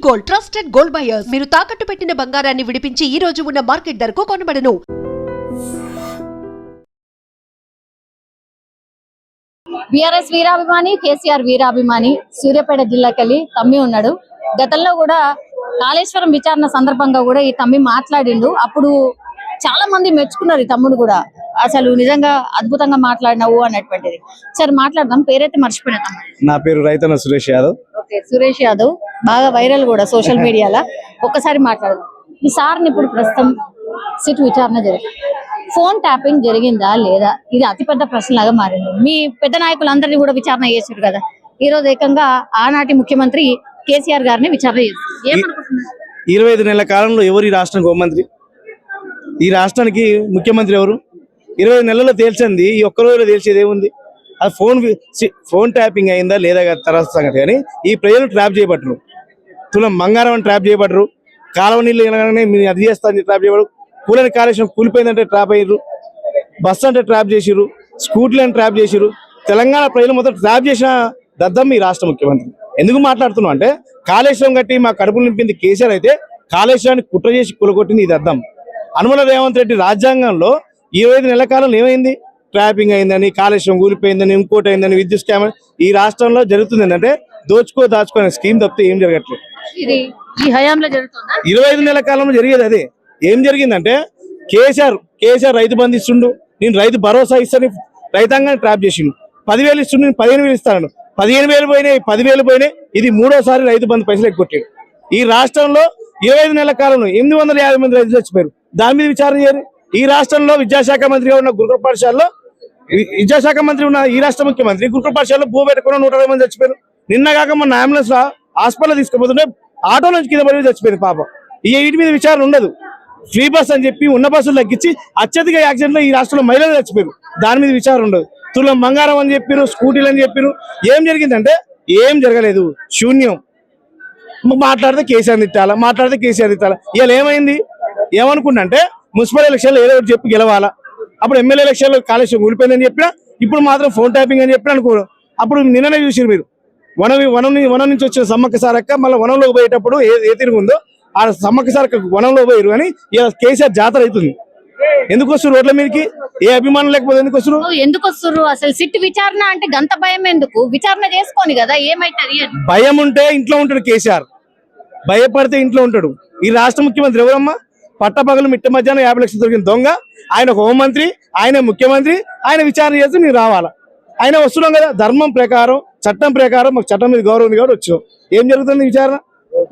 Gold, trusted gold buyers. మీరు తాకట్టు పెట్టిన బంగారాన్ని విడిపించి ఈ రోజు ఉన్న మార్కెట్ ధరకు కొనబడను. బీఆర్ఎస్ వీరాభిమాని, కేసీఆర్ వీరాభిమాని సూర్యాపేట జిల్లాకెళ్ళి తమ్మి ఉన్నాడు. గతంలో కూడా కాళేశ్వరం విచారణ సందర్భంగా కూడా ఈ తమ్మి మాట్లాడిండు. అప్పుడు చాలా మంది మెచ్చుకున్నారు ఈ తమ్ముడు కూడా, అసలు నిజంగా అద్భుతంగా మాట్లాడినావు అన్నటువంటిది. సరే మాట్లాడదాం. పేరైతే మర్చిపోయినా. నా పేరు రైతన్న సురేష్ యాదవ్. ఓకే, సురేష్ యాదవ్ బాగా వైరల్ కూడా సోషల్ మీడియాలో. ఒక్కసారి మాట్లాడదాం. ఈ సార్ని ఇప్పుడు ప్రస్తుతం సిట్ విచారణ జరిగింది. ఫోన్ ట్యాపింగ్ జరిగిందా లేదా, ఇది అతిపెద్ద ప్రశ్నలాగా మారింది. మీ పెద్ద నాయకులందరినీ కూడా విచారణ చేశారు కదా, ఈ రోజు ఏకంగా ఆనాటి ముఖ్యమంత్రి కేసీఆర్ గారిని విచారణ చేశారు. 25 నెలల కాలంలో ఎవరు ఈ రాష్ట్రానికి హోంమంత్రి? ఈ రాష్ట్రానికి ముఖ్యమంత్రి ఎవరు? 20 నెలల్లో తేల్చింది ఈ ఒక్క రోజులో తేల్చేది ఏముంది? అది ఫోన్ ట్యాపింగ్ అయిందా లేదా తర్వాత సంగతి. కానీ ఈ ప్రజలు ట్రాప్ చేయబట్టరు. తులం బంగారం అని ట్రాప్ చేయబట్టరు. కాలువ నీళ్ళు మీరు అది చేస్తారని ట్రాప్ చేయబడరు. కూలని కాళేశ్వరం కూలిపోయిందంటే ట్రాప్ అయ్యారు. బస్సు అంటే ట్రాప్ చేసిరు. స్కూటీలను ట్రాప్ చేసిరు. తెలంగాణ ప్రజలు మొత్తం ట్రాప్ చేసిన దద్దం ఈ రాష్ట్ర ముఖ్యమంత్రి. ఎందుకు మాట్లాడుతున్నాం అంటే, కాళేశ్వరం కట్టి మా కడుపులు నింపింది కేసీఆర్ అయితే కాళేశ్వరాన్ని కుట్ర చేసి కూలగొట్టింది ఈ దద్దం. అనుమల రేవంత్ రెడ్డి రాజ్యాంగంలో 25 నెలల కాలంలో ఏమైంది? ట్రాపింగ్ అయిందని, కాళేశ్వరం కూలిపోయిందని, ఇంకోటి అయిందని, విద్యుత్ స్కామ్ ఈ రాష్ట్రంలో జరుగుతుంది. ఏంటంటే దాచుకునే స్కీమ్ తప్పితే ఏం జరగట్లేదు. 25 నెలల కాలంలో జరిగేది అదే. ఏం జరిగిందంటే, కేసీఆర్ రైతు బంధు ఇస్తుండు, నేను రైతు భరోసా ఇస్తాను, రైతాంగాన్ని ట్రాప్ చేసిండు. 10,000 ఇస్తుండు, నేను 15,000 ఇస్తాను. 15,000 పోయినాయి, 10,000 పోయినాయి. ఇది 3వ రైతు బంధు పైసలు ఎక్కొట్టాడు. ఈ రాష్ట్రంలో 25 నెలల కాలంలో 850 మంది రైతులు చచ్చిపోయారు. దాని మీద విచారణ చేయరు. ఈ రాష్ట్రంలో విద్యాశాఖ మంత్రిగా ఉన్న గురుకుల పాఠశాలలో విద్యాశాఖ మంత్రి ఉన్న ఈ రాష్ట్ర ముఖ్యమంత్రి గురుకుల పాఠశాలలో భూ పెట్టుకున్న 120 మంది చచ్చిపోయారు. నిన్నగాక మొన్న అంబులెన్స్ హాస్పిటల్ తీసుకుపోతుంటే ఆటో నుంచి కింద పడి చచ్చిపోయింది పాపం. వీటి మీద విచారణ ఉండదు. ఫ్రీ బస్ అని చెప్పి ఉన్న బస్సులు తగ్గించి అత్యధిక యాక్సిడెంట్లో ఈ రాష్ట్రంలో మహిళలు చచ్చిపోయారు. దాని మీద విచారణ ఉండదు. తులం బంగారం అని చెప్పారు, స్కూటీలు అని చెప్పారు. ఏం జరిగిందంటే ఏం జరగలేదు, శూన్యం. మాట్లాడితే కేసీఆర్ తిట్టాలా, ఇవాళ ఏమైంది? ఏమనుకుంటే మున్సిపల్ ఎలక్షన్లో ఏదో ఒకటి చెప్పి గెలవాలా. అప్పుడు ఎమ్మెల్యే ఎలక్షన్లో కాళేశ్వరం ఊడిపోయిందని చెప్పినా, ఇప్పుడు మాత్రం ఫోన్ ట్యాపింగ్ అని చెప్పినా అనుకోరు. అప్పుడు నిన్ననే చూసారు మీరు, వనం నుంచి వచ్చిన సమ్మక్క సారక్క మళ్ళీ వనంలోకి పోయేటప్పుడు ఏ తిరుగుందో ఆ సమ్మక్క సారక్క వనంలో పోయారు. అని ఇలా కేసీఆర్ జాతర అవుతుంది. ఎందుకు వస్తారు రోడ్ల మీదకి? ఏ అభిమానం లేకపోతే ఎందుకు వస్తారు? అసలు సిట్ విచారణ అంటే గంత భయం ఎందుకు? విచారణ చేసుకోని కదా, ఏమైతుంది? భయం ఉంటే ఇంట్లో ఉంటాడు కేసీఆర్, భయపడితే ఇంట్లో ఉంటాడు. ఈ రాష్ట్ర ముఖ్యమంత్రి ఎవరమ్మా? పట్టపగలు మిట్ట మధ్యాహ్నం 50 లక్షలు దొరికిన దొంగ. ఆయన హోంమంత్రి, ఆయన ముఖ్యమంత్రి, ఆయన విచారణ చేస్తే మీరు రావాలా? ఆయన వస్తున్నాం కదా, ధర్మం ప్రకారం చట్టం ప్రకారం మాకు చట్టం మీద గౌరవం ఉంది కాబట్టి వచ్చాం. ఏం జరుగుతుంది విచారణ?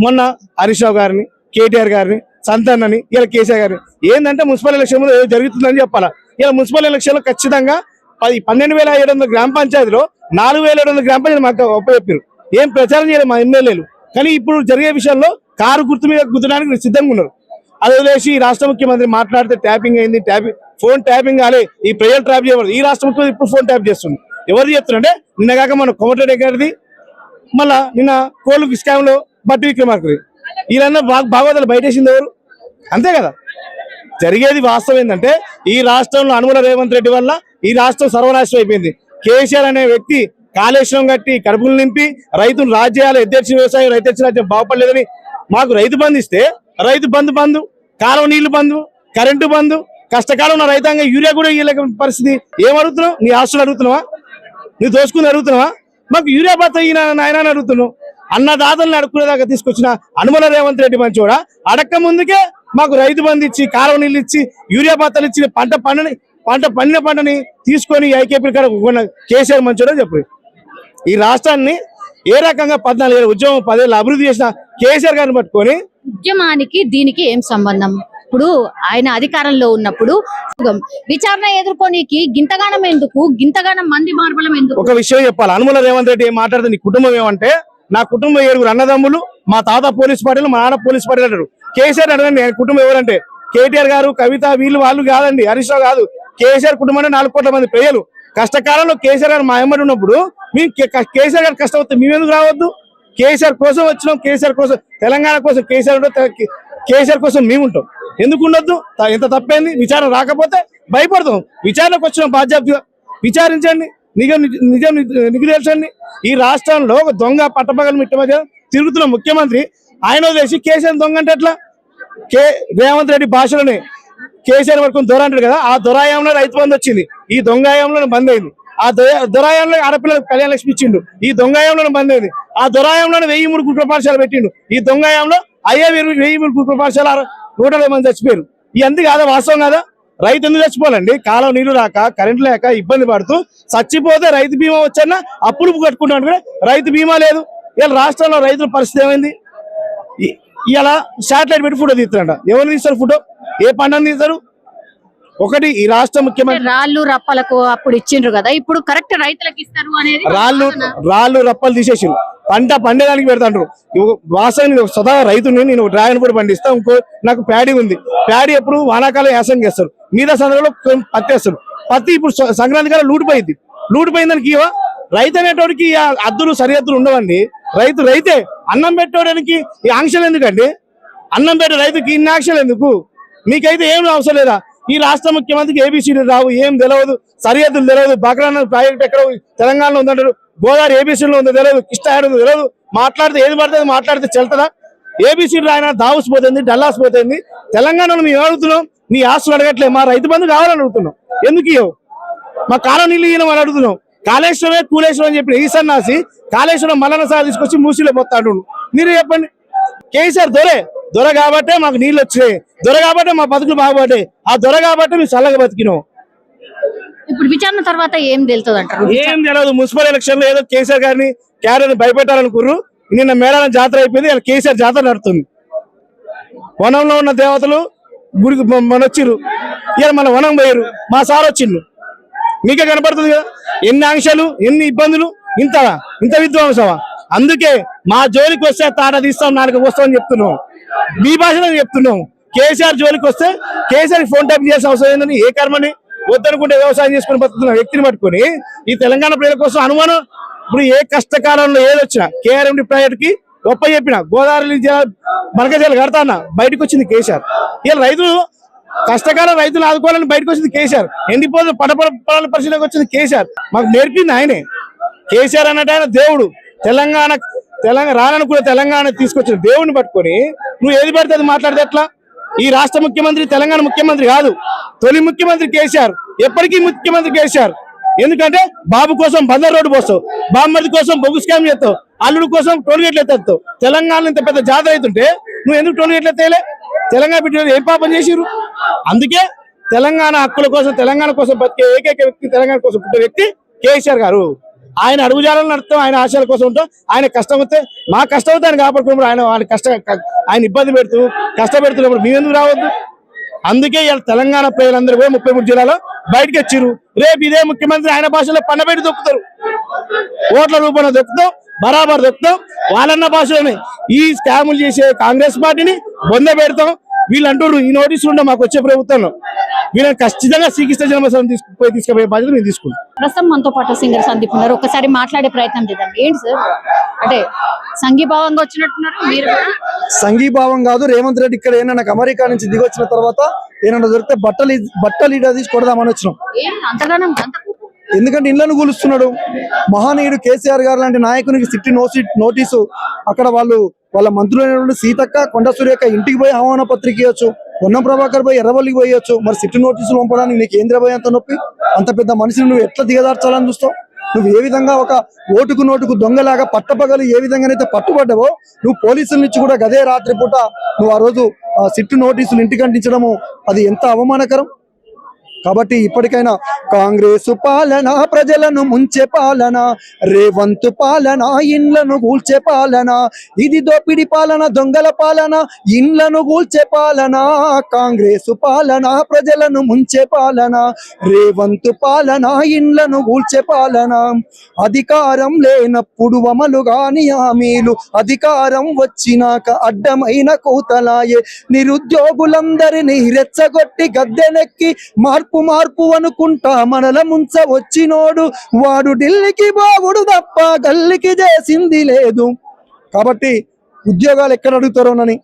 మొన్న హరీష్ రావు గారిని, కేటీఆర్ గారిని, సంతానని, ఇలా కేసీఆర్ గారిని ఏంటంటే మున్సిపల్ ఎలక్షన్ ఏదో జరుగుతుందని చెప్పాలా. ఇలా మున్సిపల్ ఎలక్షన్ లో ఖచ్చితంగా 12,700 గ్రామ పంచాయతీలో 4,700 గ్రామ పంచాయతీ మాకు ఒప్పచెప్పారు. ఏం ప్రచారం చేయలేదు మా ఎమ్మెల్యేలు. కానీ ఇప్పుడు జరిగే విషయంలో కారు గుర్తు మీద గుర్తుడానికి సిద్ధంగా ఉన్నారు. అది వదిలేసి ఈ రాష్ట్ర ముఖ్యమంత్రి మాట్లాడితే ట్యాపింగ్ అయింది, ఫోన్ ట్యాపింగ్ కాలే, ఈ ప్రజలు ట్యాప్ చేయబడదు. ఈ రాష్ట్ర ముఖ్యమంత్రి ఇప్పుడు ఫోన్ ట్యాప్ చేస్తుంది. ఎవరు చెప్తున్నారంటే, నిన్నగాక మన కోమటిరెడ్డి గారిది, మళ్ళా నిన్న కోళ్ళు స్కామ్ లో బట్టి విక్రమార్కుది, వీళ్ళన్నా భాగవతాలు బయటేసింది ఎవరు? అంతే కదా. జరిగేది వాస్తవం ఏంటంటే, ఈ రాష్ట్రంలో అనుమల రేవంత్ రెడ్డి వల్ల ఈ రాష్ట్రం సర్వనాశనం అయిపోయింది. కేసీఆర్ అనే వ్యక్తి కాళేశ్వరం కట్టి కడుపులు నింపి రైతులు రాజ్యాలు ఎద్దేర్చి వ్యవసాయం రైతు రాజ్యం బాగుపడలేదని మాకు రైతు బంధు ఇస్తే, రైతు బంధు, కాలువ నీళ్లు బంధు, కరెంటు బంధు, కష్టకాలం ఉన్న రైతాంగం యూరియా కూడా ఇవ్వలేక పరిస్థితి. ఏం అడుగుతున్నావు? నీ ఆస్తులు అడుగుతున్నావా? నీ దోసుకుని అడుగుతున్నావా? మాకు యూరియా బత్త ఈయన నాయన అడుగుతున్నావు. అన్నదాతలను అడుక్కునేదాకా తీసుకొచ్చిన అనుమల రేవంత్ రెడ్డి మంచోడా? అడక్క ముందుకే మాకు రైతు బంధు ఇచ్చి, కాలువ నీళ్ళు ఇచ్చి, యూరియా బత్తలు ఇచ్చి పండిన పంటని తీసుకొని ఐకేపీ కాడ కేసీఆర్ మంచోడా చెప్పు. ఈ రాష్ట్రాన్ని ఏ రకంగా 14 ఏళ్ళ ఉద్యమం 10 ఏళ్ళు అభివృద్ధి చేసిన కేసీఆర్ గారిని పట్టుకొని, ఉద్యమానికి దీనికి ఏం సంబంధం? ఇప్పుడు ఆయన అధికారంలో ఉన్నప్పుడు విచారణ ఎదుర్కోనికి గింతగానం ఎందుకు, గింతగానం మంది మార్బలం ఎందుకు? ఒక విషయం చెప్పాలి. అనుమల రేవంత్ రెడ్డి ఏం మాట్లాడితే, నీ కుటుంబం ఏమంటే, నా కుటుంబం 7 అన్నదమ్ములు, మా తాత పోలీస్ పార్టీలు, మా నాన్న పోలీస్ పార్టీలు అంటారు. కేసీఆర్ అడగండి కుటుంబం ఎవరంటే, కేటీఆర్ గారు, కవిత, వాళ్ళు కాదండి, హరీష్ రావు కాదు. కేసీఆర్ కుటుంబం అంటే 4 కోట్ల మంది ప్రజలు. కష్టకాలంలో కేసీఆర్ గారు మా ఎమ్మడి ఉన్నప్పుడు మేము కేసీఆర్ గారు కష్టం వస్తే మేమెందుకు రావద్దు? కేసీఆర్ కోసం వచ్చినాం, కేసీఆర్ కోసం, తెలంగాణ కోసం కేసీఆర్ కోసం మేము ఉంటాం. ఎందుకు ఉండొద్దు? ఎంత తప్పైంది? విచారణ రాకపోతే భయపడతాం. విచారణకు వచ్చిన బాధ్యతగా విచారించండి, నిజం తెలుసండి. ఈ రాష్ట్రంలో దొంగ పట్టపగలు మిట్ట మధ్య తిరుగుతున్న ముఖ్యమంత్రి ఆయన వదిలేసి కేసీఆర్ దొంగ అంటే ఎట్లా? రేవంత్ రెడ్డి భాషలోనే కేసీఆర్ వరకు దొర అంటాడు కదా, ఆ దొరాయంలో రైతు బంధు వచ్చింది, ఈ దొంగాయంలో బంద్ అయింది. ఆ దొరాయంలో ఆడపిల్లలకు కళ్యాణ లక్ష్మి ఇచ్చిండు, ఈ దొంగాయంలో బంద్ అయింది. ఆ దొరాయంలో 1003 గురుకుల పాఠశాల పెట్టిండు, ఈ దొంగాయంలో 1003 గురుకుల పాఠశాల 120 మంది చచ్చిపోయారు. ఇవన్నీ కాదా వాస్తవం కాదా? రైతు ఎందుకు చచ్చిపోవాలండి? కాలం నీళ్లు రాక కరెంట్ లేక ఇబ్బంది పడుతూ చచ్చిపోతే రైతు బీమా వచ్చన్నా అప్పులు కట్టుకుంటాడు కూడా రైతు బీమా లేదు. ఇలా రాష్ట్రంలో రైతుల పరిస్థితి ఏమైంది? ఇలా శాటిలైట్ పెట్టి ఫోటో తీస్తారంట. ఎవరు తీస్తారు ఫోటో? ఏ పంటను తీస్తారు? ఒకటి ఈ రాష్ట్ర ముఖ్యమంత్రి రాళ్ళు రప్పలకు అప్పుడు ఇచ్చిండ్రు కదా, ఇప్పుడు కరెక్ట్ రైతులకు ఇస్తారు అనేది రాళ్ళు రప్పలు తీసేసి పంట పండేదానికి పెడతాండ్రు. వాస్తవానికి స్వతహా రైతుని నేను డ్రాగన్ ఫ్రూట్ పండిస్తా, ఇంకో నాకు ప్యాడీ ఉంది, ప్యాడీ ఎప్పుడు వానాకాలం యాసం చేస్తారు, మీద సందర్భంలో పత్తి వేస్తారు. పత్తి ఇప్పుడు సంక్రాంతి కాలం లూటిపోయిందానికి ఇవా రైతు అనేటోడికి అద్దులు సరిహద్దులు ఉండవండి. రైతే అన్నం పెట్టడానికి ఈ ఆంక్షలు ఎందుకండి? అన్నం పెట్టే రైతుకి ఇన్ని ఆంక్షలు ఎందుకు? మీకైతే ఏం అవసరం లేదా? ఈ రాష్ట్ర ముఖ్యమంత్రికి ఏబిసిడి రావు, ఏం తెలియదు, సరిహద్దులు తెలియదు, బక్రాన ప్రాజెక్ట్ ఎక్కడ తెలంగాణలో ఉందంటారు, గోదావరి ఏబిసిడిలో ఉందో తెలియదు, కిష్ట ఉందో తెలియదు, మాట్లాడితే ఏది పడుతుంది మాట్లాడితే చెల్తుందా? ఏబిసిడి రాయన దావుస్ పోతుంది, డల్లాస్ పోతుంది. తెలంగాణలో మేము అడుగుతున్నాం, నీ ఆస్తులు అడగట్లే, మా రైతు బంధు కావాలని అడుగుతున్నాం. ఎందుకు ఇవ్వవు? మా కాలం నీళ్ళు ఇవ్వడం అని అడుగుతున్నాం. కాళేశ్వరమే కూలేశ్వరం అని చెప్పిన ఈ సన్నాసి కాళేశ్వరం మల్లన్న సార్ తీసుకొచ్చి మూసిలో పోతాడు. మీరు చెప్పండి. కేసీఆర్ దొర కాబట్టే మాకు నీళ్ళు వచ్చినాయి, దొర కాబట్టే మా బతుకులు బాగుపడ్డాయి, ఆ దొర కాబట్టే మేము చల్లగా బతికినాం. ఇప్పుడు విచారణ తర్వాత ఏం తెలుస్తుంది అంటారు? ఏం తెలియదు. మున్సిపల్ ఎలక్షన్ లో ఏదో కేసీఆర్ గారిని క్యారెట్ భయపెట్టాలనుకుర్రు. నిన్న మేడారం జాతర అయిపోయింది, ఇలా కేసీఆర్ జాతర నడుతుంది. వనంలో ఉన్న దేవతలు గుడికి మన వచ్చిర్రు, ఇలా మన వనం పోయారు, మా సార్ వచ్చిండు. మీకే కనపడుతుంది కదా ఎన్ని ఆంక్షలు, ఎన్ని ఇబ్బందులు, ఇంత విధ్వంసమా? అందుకే మా జోలికి వస్తే తాట తీస్తాం, నాలుగు వస్తామని చెప్తున్నాం, మీ భాషలో చెప్తున్నాం. కేసీఆర్ జోలికి వస్తే కేసీఆర్ ఫోన్ ట్యాప్ చేసిన అవసరం ఏందని, ఏ కర్మని వద్దనుకుంటే వ్యవసాయం చేసుకుని బతుకుతున్న వ్యక్తిని పట్టుకొని ఈ తెలంగాణ ప్రజల కోసం అనుమానం. ఇప్పుడు ఏ కష్టకాలంలో ఏదొచ్చినా కేఆర్ఎండి ప్రాజెక్ట్ కి గొప్ప చెప్పిన, గోదావరి మరకజాలు కడతానా బయటకు వచ్చింది కేసీఆర్. ఇలా రైతులు కష్టకాలం రైతులు ఆదుకోవాలని బయటకు వచ్చింది కేసీఆర్. ఎండిపోతే పొలాల పరిశీలనకు వచ్చింది కేసీఆర్. మాకు నేర్పింది ఆయనే. కేసీఆర్ అన్నట్టు ఆయన దేవుడు. తెలంగాణ రాననుకున్న తెలంగాణ తీసుకొచ్చిన దేవుడిని పట్టుకొని నువ్వు ఏది పడితే అది మాట్లాడితే ఎట్లా? ఈ రాష్ట్ర ముఖ్యమంత్రి తెలంగాణ ముఖ్యమంత్రి కాదు, తొలి ముఖ్యమంత్రి కేసీఆర్, ఎప్పటికీ ముఖ్యమంత్రి కేసీఆర్. ఎందుకంటే బాబు కోసం బందర్ రోడ్డు పోస్తావు, బామ్మర్ది కోసం బొగ్గు స్కామ్ చేస్తావు, అల్లుడు కోసం టోల్గేట్లు ఎత్తేస్తావు. తెలంగాణలో ఇంత పెద్ద జాతర అవుతుంటే నువ్వు ఎందుకు టోల్గేట్లు ఎత్తేలే? తెలంగాణ బిడ్డలు ఏం పాపం చేసిరు? అందుకే తెలంగాణ హక్కుల కోసం, తెలంగాణ కోసం బతికే ఏకైక వ్యక్తి, తెలంగాణ కోసం పుట్టిన వ్యక్తి కేసీఆర్ గారు. ఆయన అడుగుజాలను నడుస్తాం, ఆయన ఆశయాల కోసం ఉంటాం. ఆయన కష్టం వస్తే మా కష్టం అవుతా ఆయన కాపాడుకున్నప్పుడు ఆయన ఇబ్బంది పెడుతూ కష్టపెడుతున్నప్పుడు మేమెందుకు రావద్దు? అందుకే ఇలా తెలంగాణ ప్రజలందరూ కూడా 33 జిల్లాలో బయటకు వచ్చిర్రు. రేపు ఇదే ముఖ్యమంత్రి ఆయన భాషలో పన్నబెట్టి దొక్కుతారు, ఓట్ల రూపంలో దొక్కుతాం, బరాబర్ దొక్కుతాం. వాళ్ళన్న భాషలోనే ఈ స్కాములు చేసే కాంగ్రెస్ పార్టీని బొంద పెడతాం. వీళ్ళు అంటారు ఈ నోటీసులు ఉండే మాకు వచ్చే ప్రభుత్వంలో, వీళ్ళని ఖచ్చితంగా శ్రీకృష్ణ జన్మస్థానం తీసుకుపోయే బాధ్యత మేము తీసుకుంటాం. ప్రస్తుతం మనతో పాటు సింగర్ సందీప్ ఉన్నారు, ఒకసారి మాట్లాడే ప్రయత్నం చేద్దాం. ఏంటి సార్, అంటే సంఘీభావంగా వచ్చినట్టున్నారు మీరు? సంఘీభావం కాదు, రేవంత్ రెడ్డి ఇక్కడ ఏమన్నా అమెరికా నుంచి దిగొచ్చిన తర్వాత ఏమన్నా దొరికితే బట్టలు ఇడ తీసి కొడదామని వచ్చినాం. ఎందుకంటే ఇళ్లను కూలుస్తున్నాడు. మహానీయుడు కేసీఆర్ గారు లాంటి నాయకునికి సిట్టి నోటీసు, అక్కడ వాళ్ళ మంత్రులైనటువంటి సీతక్క, కొండ సూర్యక్క ఇంటికి పోయి ఆహ్వాన పత్రిక ఇవ్వచ్చు, పొన్నం ప్రభాకర్ పోయి ఎర్రవల్లికి పోయొచ్చు. మరి సిట్టి నోటీసులు పంపడానికి నీకు ఏంద్ర పోయి అంత నొప్పి? అంత పెద్ద మనిషిని నువ్వు ఎట్లా దిగదార్చాలని చూస్తావు? నువ్వు ఏ విధంగా ఒక ఓటుకు నోటుకు దొంగలాగా పట్టపగలు ఏ విధంగానైతే పట్టుబడ్డావో, నువ్వు పోలీసుల నుంచి కూడా గదే రాత్రిపూట నువ్వు ఆ రోజు సిట్టు నోటీసులు ఇంటికి అంటించడము అది ఎంత అవమానకరం. కాబట్టి ఇప్పటికైనా కాంగ్రెస్ పాలన ప్రజలను ముంచే పాలన, రేవంత్ పాలన ఇండ్లను కూల్చే పాలన, ఇది దోపిడి పాలన, దొంగల పాలన, ఇండ్లను కూల్చే పాలన. కాంగ్రెస్ పాలన ప్రజలను ముంచే పాలన, రేవంత్ పాలన ఇండ్లను కూల్చే పాలన. అధికారం లేనప్పుడు అమలు గాని హామీలు, అధికారం వచ్చినాక అడ్డమైన కూతలాయే. నిరుద్యోగులందరినీ రెచ్చగొట్టి గద్దెనెక్కి మార్పు అనుకుంటా మనల ముంచ వచ్చినోడు, వాడు ఢిల్లీకి బాగుడు తప్ప గల్లికి చేసింది లేదు. కాబట్టి ఉద్యోగాలు ఎక్కడ అడుగుతారోనని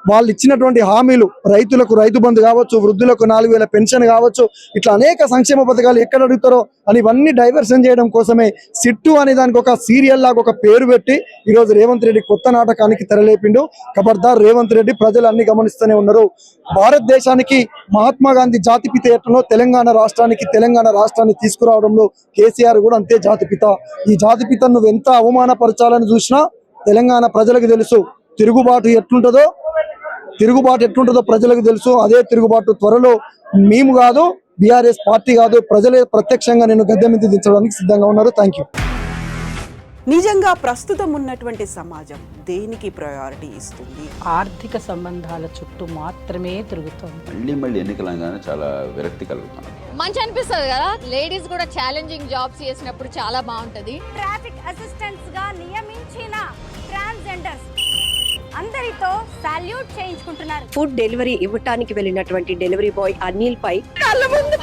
వాళ్ళు ఇచ్చినటువంటి హామీలు, రైతులకు రైతు బంధు కావచ్చు, వృద్ధులకు 4,000 పెన్షన్ కావచ్చు, ఇట్లా అనేక సంక్షేమ పథకాలు ఎక్కడ అడుగుతారో అని ఇవన్నీ డైవర్షన్ చేయడం కోసమే సిట్టు అనే దానికి ఒక సీరియల్ లాగా ఒక పేరు పెట్టి ఈరోజు రేవంత్ రెడ్డి కొత్త నాటకానికి తెరలేపిండు. ఖబర్దార్ రేవంత్ రెడ్డి, ప్రజలు అన్ని గమనిస్తూనే ఉన్నారు. భారతదేశానికి మహాత్మా గాంధీ జాతిపిత ఎట్లనో తెలంగాణ రాష్ట్రాన్ని తీసుకురావడంలో కేసీఆర్ కూడా అంతే జాతిపిత. ఈ జాతిపితను నువ్వు ఎంత అవమానపరచాలని చూసినా తెలంగాణ ప్రజలకు తెలుసు. తిరుగుబాటు ఎట్లుంటుందో ప్రజలకు తెలుసు. అదే తిరుగుబాటు త్వరలో మేము కాదు, బీఆర్ఎస్ పార్టీ కాదు, ప్రజలే ప్రత్యక్షంగా నేను గద్దె మీద దించడానికి సిద్ధంగా ఉన్నారు. Thank you. నిజంగా ప్రస్తుతం ఉన్నటువంటి సమాజం దేనికి ప్రయారిటీ ఇస్తుంది? ఆర్థిక సంబంధాల చుట్టూ మాత్రమే తిరుగుతోంది. మళ్ళీ ఎన్నికలంగానే చాలా విరక్తి కలుగుతున్నాం. మంచి అనిపిస్తుంది కదా, లేడీస్ కూడా ఛాలెంజింగ్ జాబ్స్ చేసినప్పుడు చాలా బాగుంటది. ట్రాఫిక్ అసిస్టెంట్స్ గా నియమించిన ట్రాన్స్జెండర్స్ అందరితో సాల్యూట్ చేయించుకుంటున్నారు. ఫుడ్ డెలివరీ ఇవ్వటానికి వెళ్ళినటువంటి డెలివరీ బాయ్ అనిల్ పై కళ్ళ ముందు